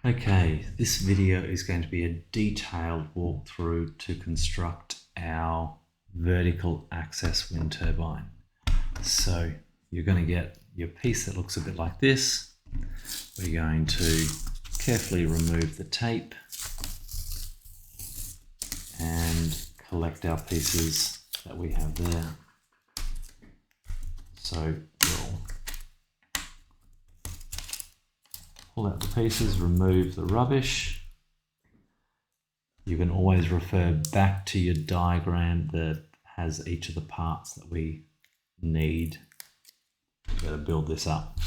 Okay, this video is going to be a detailed walkthrough to construct our vertical access wind turbine. So you're going to get your piece that looks a bit like this. We're going to carefully remove the tape and collect our pieces that we have there. So we'll pull out the pieces, remove the rubbish. You can always refer back to your diagram that has each of the parts that we need to build this up.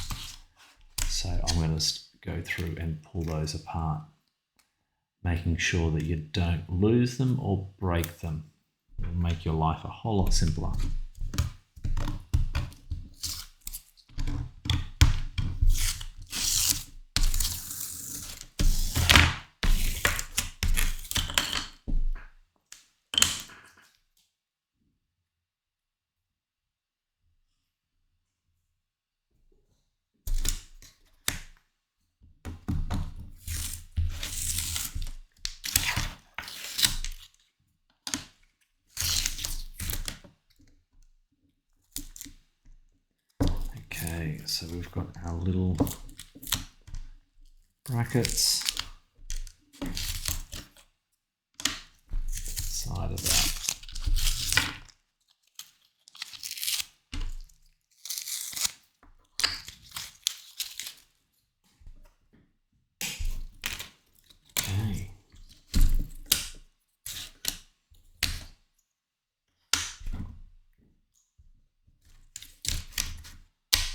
So I'm going to go through and pull those apart, making sure that you don't lose them or break them. It'll make your life a whole lot simpler. Okay, so we've got our little brackets side of that. Okay.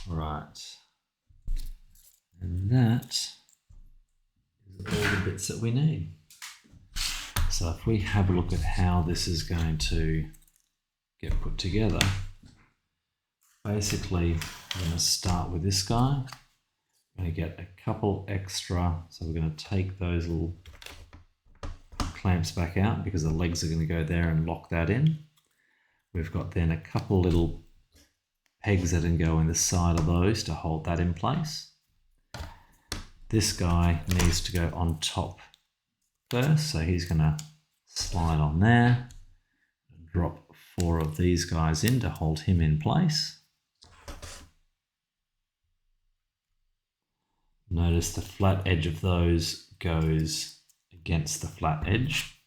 Right, and that is all the bits that we need. So if we have a look at how this is going to get put together, basically we're going to start with this guy. We're going to get a couple extra, so we're going to take those little clamps back out because the legs are going to go there and lock that in. We've got then a couple little pegs that can go in the side of those to hold that in place. This guy needs to go on top first, so he's going to slide on there, drop 4 of these guys in to hold him in place. Notice the flat edge of those goes against the flat edge.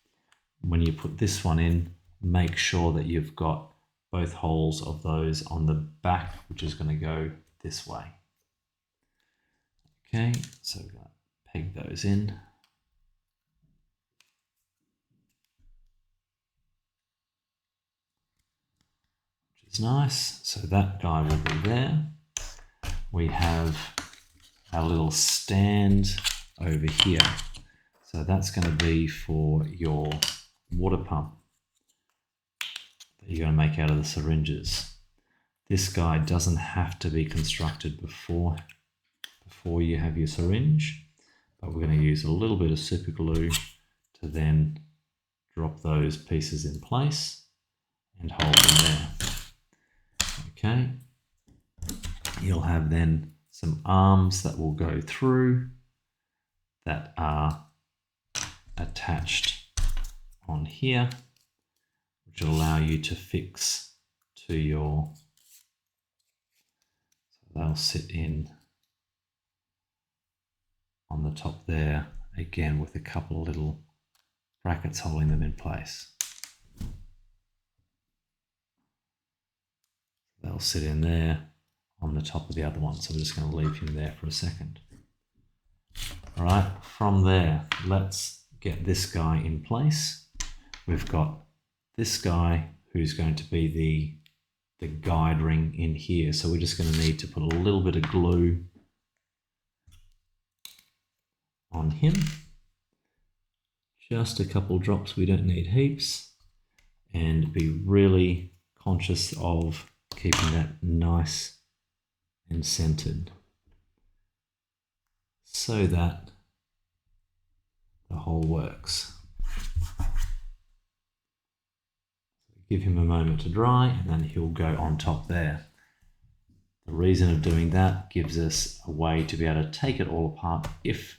When you put this one in, make sure that you've got both holes of those on the back, which is going to go this way. Okay, so we're going to peg those in. Which is nice. So that guy will be there. We have our little stand over here. So that's going to be for your water pump that you're going to make out of the syringes. This guy doesn't have to be constructed before you have your syringe, but we're going to use a little bit of super glue to then drop those pieces in place and hold them there. Okay, you'll have then some arms that will go through that are attached on here, which will allow you to fix to your, so they'll sit in on the top there, again with a couple of little brackets holding them in place. They'll sit in there on the top of the other one, so we're just going to leave him there for a second. All right, from there, let's get this guy in place. We've got this guy who's going to be the guide ring in here, so we're just going to need to put a little bit of glue on him. Just a couple drops, we don't need heaps, and be really conscious of keeping that nice and centered so that the hole works. Give him a moment to dry and then he'll go on top there. The reason of doing that gives us a way to be able to take it all apart if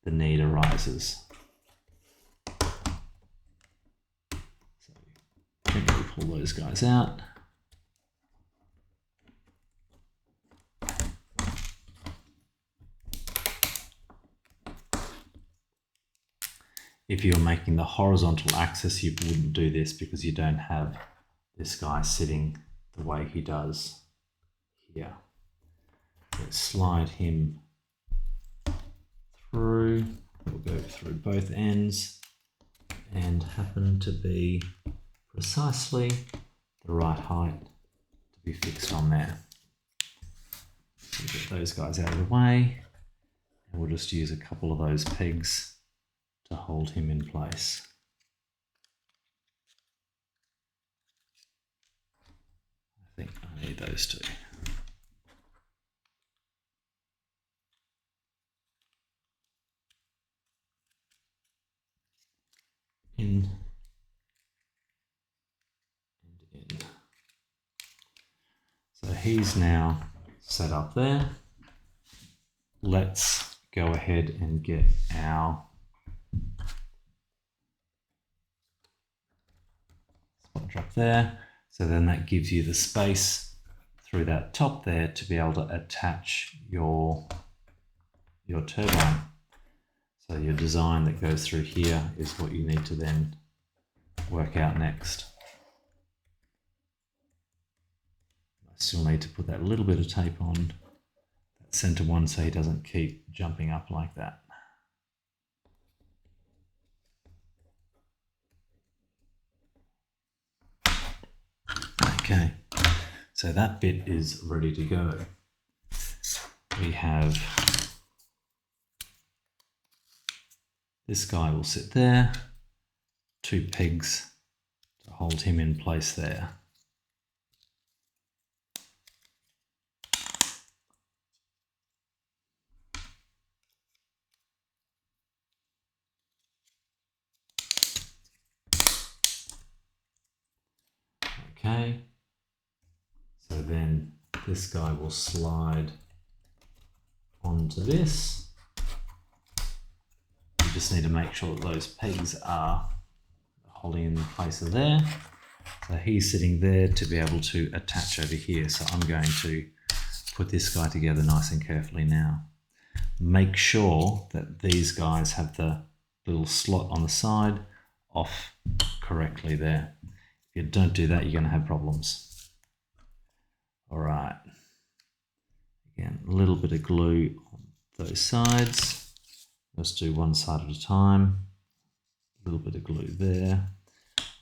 the need arises. So gently pull those guys out. If you're making the horizontal axis, you wouldn't do this because you don't have this guy sitting the way he does here. Let's slide him through. We'll go through both ends and happen to be precisely the right height to be fixed on there. So get those guys out of the way, and we'll just use a couple of those pegs to hold him in place. I think I need those two. In and in. So he's now set up there. Let's go ahead and get our spot drop there. So then that gives you the space through that top there to be able to attach your turbine. So your design that goes through here is what you need to then work out next. I still need to put that little bit of tape on that center one so he doesn't keep jumping up like that. Okay, so that bit is ready to go. We have this guy will sit there, two pegs to hold him in place there. Okay, so then this guy will slide onto this. You just need to make sure that those pegs are holding in place of there. So he's sitting there to be able to attach over here. So I'm going to put this guy together nice and carefully now. Make sure that these guys have the little slot on the side off correctly there. If you don't do that, you're going to have problems. All right. Again, a little bit of glue on those sides. Let's do one side at a time. A little bit of glue there.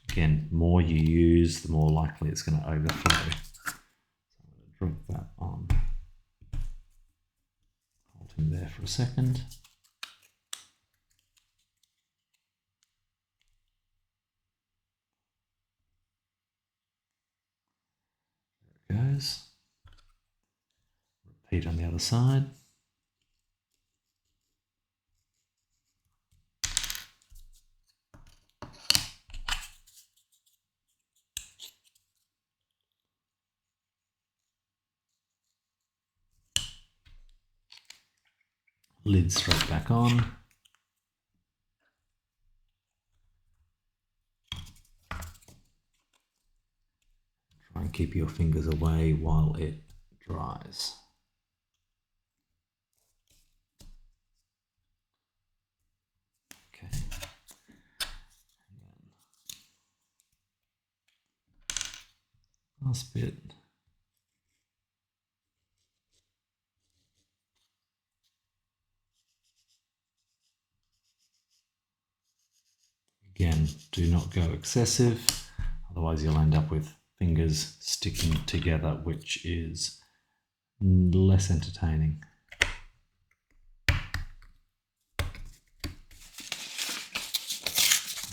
Again, more you use, the more likely it's going to overflow. So I'm going to drop that on. Hold him there for a second. There it goes. Repeat on the other side. Lid straight back on. Try and keep your fingers away while it dries. Okay. Last bit. Again, do not go excessive, otherwise you'll end up with fingers sticking together, which is less entertaining.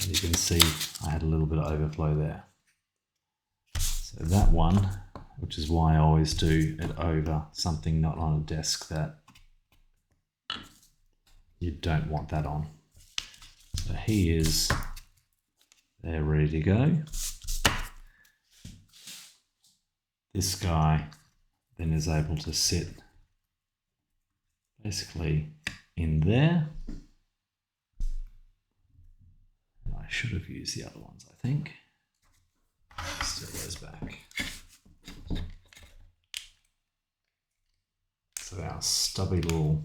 And you can see I had a little bit of overflow there. So that one, which is why I always do it over something not on a desk that you don't want that on. So he is there ready to go. This guy then is able to sit basically in there. should have used the other ones, I think. Steal those back. So our stubby little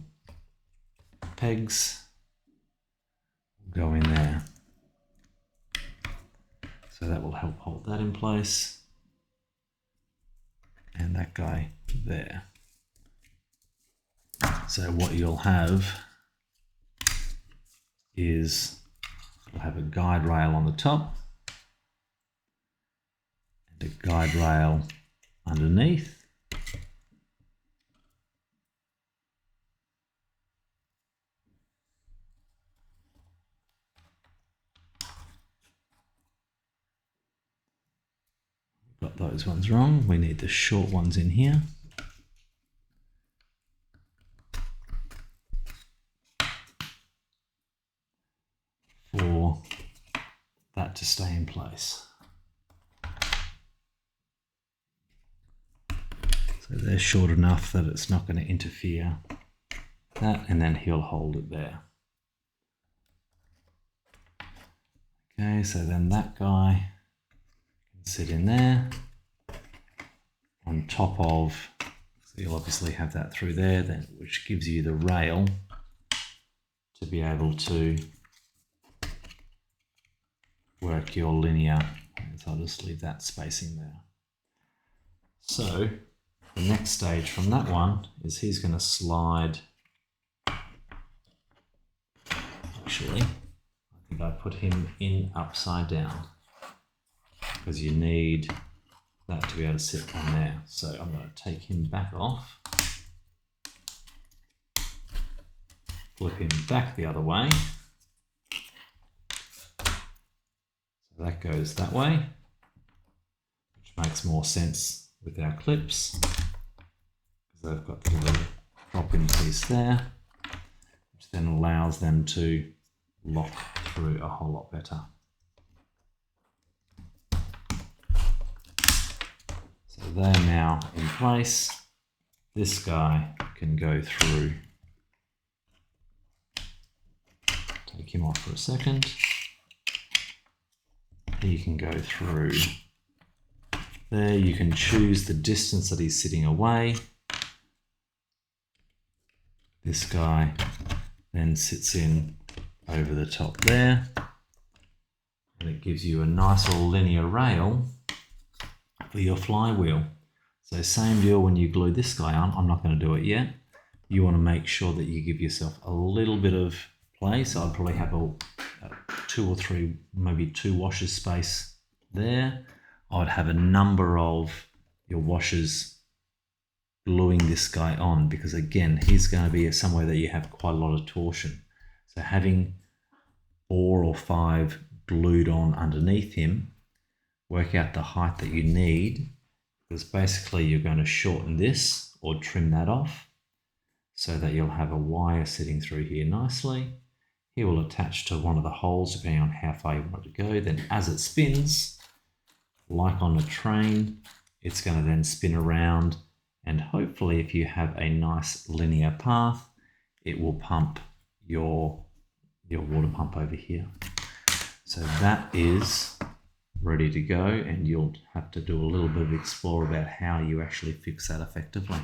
pegs will go in there. So that will help hold that in place. And that guy there. So what you'll have is you'll have a guide rail on the top and a guide rail underneath. Got those ones wrong. We need the short ones in here. For that to stay in place. So they're short enough that it's not going to interfere with that, and then he'll hold it there. Okay, so then that guy can sit in there on top of, so you'll obviously have that through there, then which gives you the rail to be able to work your linear. So I'll just leave that spacing there. So the next stage from that one is he's going to slide. Actually, I think I put him in upside down because you need that to be able to sit on there. So I'm going to take him back off, flip him back the other way. So that goes that way, which makes more sense with our clips because they've got the little drop-in piece there, which then allows them to lock through a whole lot better. So they're now in place. This guy can go through. Take him off for a second. He can go through there. You can choose the distance that he's sitting away. This guy then sits in over the top there, and it gives you a nice little linear rail for your flywheel. So same deal when you glue this guy on. I'm not going to do it yet. You want to make sure that you give yourself a little bit of play. So I'd probably have a 2 or 3, maybe 2 washers space there. I would have a number of your washers gluing this guy on, because again, he's going to be somewhere that you have quite a lot of torsion. So having 4 or 5 glued on underneath him, work out the height that you need, because basically you're going to shorten this or trim that off so that you'll have a wire sitting through here nicely. He will attach to one of the holes depending on how far you want it to go. Then as it spins, like on a train, it's going to then spin around, and hopefully if you have a nice linear path, it will pump your water pump over here. So that is ready to go, and you'll have to do a little bit of explore about how you actually fix that effectively.